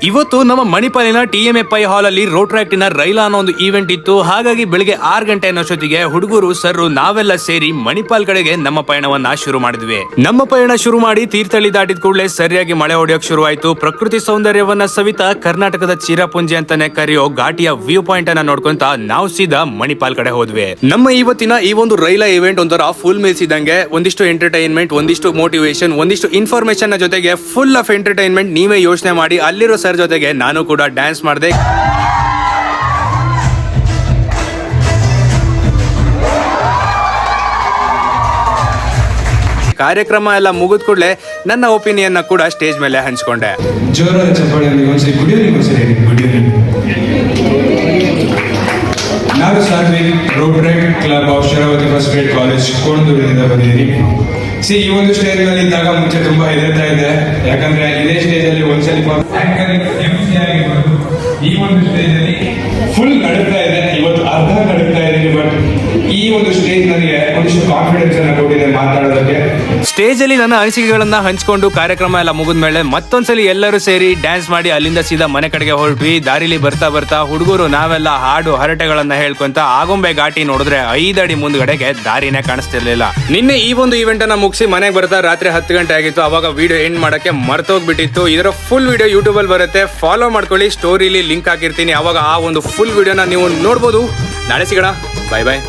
ಇವತ್ತು ನಮ್ಮ ಮಣಿಪಾಲಿನ TMFI ಹಾಲ್ ಅಲ್ಲಿ ರೋಟ್ರಾಕ್ಟಿನ ರೈಲಾ ಅನ್ನೋ ಒಂದು ಈವೆಂಟ್ ಇತ್ತು. ಹಾಗಾಗಿ ಬೆಳಿಗ್ಗೆ 6 ಗಂಟೆ ಅನ್ನೋಷ್ಟೊತ್ತಿಗೆ ಹುಡುಗರು ಸರ್ ನಾವೆಲ್ಲ ಸೇರಿ ಮಣಿಪಾಲ್ ಕಡೆಗೆ ನಮ್ಮ ಪಯಣವನ್ನ ಶುರು ಮಾಡಿದ್ವಿ. ನಮ್ಮ ಪಯಣ ಶುರು ಮಾಡಿ ತೀರ್ಥಹಳ್ಳಿ ದಾಟಿದ ಕೂಡಲೇ ಸರಿಯಾಗಿ ಮಳೆ ಹೊಡೆಯೋಕ್ ಶುರುವಾಯ್ತು. ಪ್ರಕೃತಿ ಸೌಂದರ್ಯವನ್ನ ಸವಿತಾ ಕರ್ನಾಟಕದ ಚಿರಪುಂಜಿ ಅಂತಾನೆ ಕರೆಯೋ ಘಾಟಿಯ ವ್ಯೂ ಪಾಯಿಂಟ್ ಅನ್ನ ನೋಡ್ಕೊಂತ ನಾವು ಸೀದಾ ಮಣಿಪಾಲ್ ಕಡೆ ಹೋದ್ವಿ. ನಮ್ಮ ಇವತ್ತಿನ ಈ ಒಂದು ರೈಲಾ ಇವೆಂಟ್ ಒಂಥರ ಫುಲ್ ಮೀಲ್ಸ್ ಇದ್ದಂಗೆ. ಒಂದಿಷ್ಟು ಎಂಟರ್ಟೈನ್ಮೆಂಟ್, ಒಂದಿಷ್ಟು ಮೋಟಿವೇಶನ್, ಒಂದಿಷ್ಟು ಇನ್ಫಾರ್ಮೇಶನ್ ಜೊತೆಗೆ ಫುಲ್ ಆಫ್ ಎಂಟರ್ಟೈನ್ಮೆಂಟ್. ನೀವೇ ಯೋಚನೆ ಮಾಡಿ. ಅಲ್ಲಿರೋ ಸರ್ ಜೊತೆಗೆ ನಾನು ಕೂಡ ಡ್ಯಾನ್ಸ್ ಮಾಡಿದೆ. ಕಾರ್ಯಕ್ರಮ ಎಲ್ಲ ಮುಗಿದ ಕೂಡಲೇ ನನ್ನ ಒಪಿನಿಯನ್ ಕೂಡ ಸ್ಟೇಜ್ ಮೇಲೆ ಹಂಚ್ಕೊಂಡೆ. ಜೋರಾದ ಚಪ್ಪಾಳೆಯಲ್ಲಿ ಒಂದ್ಸರಿ ಕುಡಿಯೋದು. ನಾನು Sarvik Rotaract club of Sharavathi first grade college ಕೋಣದೂರಿನಿಂದ ಬಂದಿದ್ದೀನಿ. ಈ ಒಂದು ಸ್ಟೇಜ್ ನಲ್ಲಿ ಇದ್ದಾಗ ಮುಂಚೆ ತುಂಬಾ ಹೆದರ್ತಾ ಇದೆ. ಯಾಕಂದ್ರೆ ಇದೇ ಸ್ಟೇಜ್ ಅಲ್ಲಿ ಒಂದ್ಸಲಿ ಈ ಒಂದು ಸ್ಟೇಜ್ ಅಲ್ಲಿ ಫುಲ್ ನಡುತ್ತಾ ಇದೆ. ಇವತ್ತು ಅರ್ಧ ನಡುತ್ತಾ ಇದ್ದೀನಿ. ಬಟ್ ಈ ಒಂದು ಸ್ಟೇಜ್ ನನಗೆ ಒಂದಿಷ್ಟು ಕಾನ್ಫಿಡೆನ್ಸ್ ಅನ್ನ ಕೊಟ್ಟಿದೆ ಮಾತಾಡೋದಕ್ಕೆ. ಸ್ಟೇಜ್ ಅಲ್ಲಿ ನನ್ನ ಅನಿಸಿಕೆಗಳನ್ನ ಹಂಚ್ಕೊಂಡು ಕಾರ್ಯಕ್ರಮ ಎಲ್ಲ ಮುಗಿದ ಮೇಲೆ ಮತ್ತೊಂದ್ಸಲಿ ಎಲ್ಲರೂ ಸೇರಿ ಡ್ಯಾನ್ಸ್ ಮಾಡಿ ಅಲ್ಲಿಂದ ಸೀದಾ ಮನೆ ಕಡೆಗೆ ಹೊರಟ್ವಿ. ದಾರಿಲಿ ಬರ್ತಾ ಬರ್ತಾ ಹುಡುಗರು ನಾವೆಲ್ಲ ಹಾಡು ಹರಟೆಗಳನ್ನ ಹೇಳ್ಕೊಂತ ಆಗುಂಬೆ ಘಾಟಿ ನೋಡಿದ್ರೆ 5 ಅಡಿ ಮುಂದ್ಗಡೆಗೆ ದಾರಿನೇ ಕಾಣಿಸ್ತಿರ್ಲಿಲ್ಲ. ನಿನ್ನೆ ಈ ಒಂದು ಇವೆಂಟ್ ಅನ್ನ ಮುಗಿಸಿ ಮನೆಗೆ ಬರ್ತಾ ರಾತ್ರಿ 10 ಗಂಟೆ ಆಗಿತ್ತು. ಅವಾಗ ವಿಡಿಯೋ ಎಂಡ್ ಮಾಡಕ್ಕೆ ಮರ್ತೋಗ್ಬಿಟ್ಟಿತ್ತು. ಇದರ ಫುಲ್ ವಿಡಿಯೋ ಯೂಟ್ಯೂಬ್ ಅಲ್ಲಿ ಬರುತ್ತೆ, ಫಾಲೋ ಮಾಡ್ಕೊಳ್ಳಿ. ಸ್ಟೋರಿಲಿ ಲಿಂಕ್ ಹಾಕಿರ್ತೀನಿ. ಅವಾಗ ಆ ಒಂದು ಫುಲ್ ವಿಡಿಯೋನ ನೀವು ನೋಡ್ಬೋದು. ನಾಳೆ ಸಿಗೋಣ. ಬಾಯ್ ಬಾಯ್.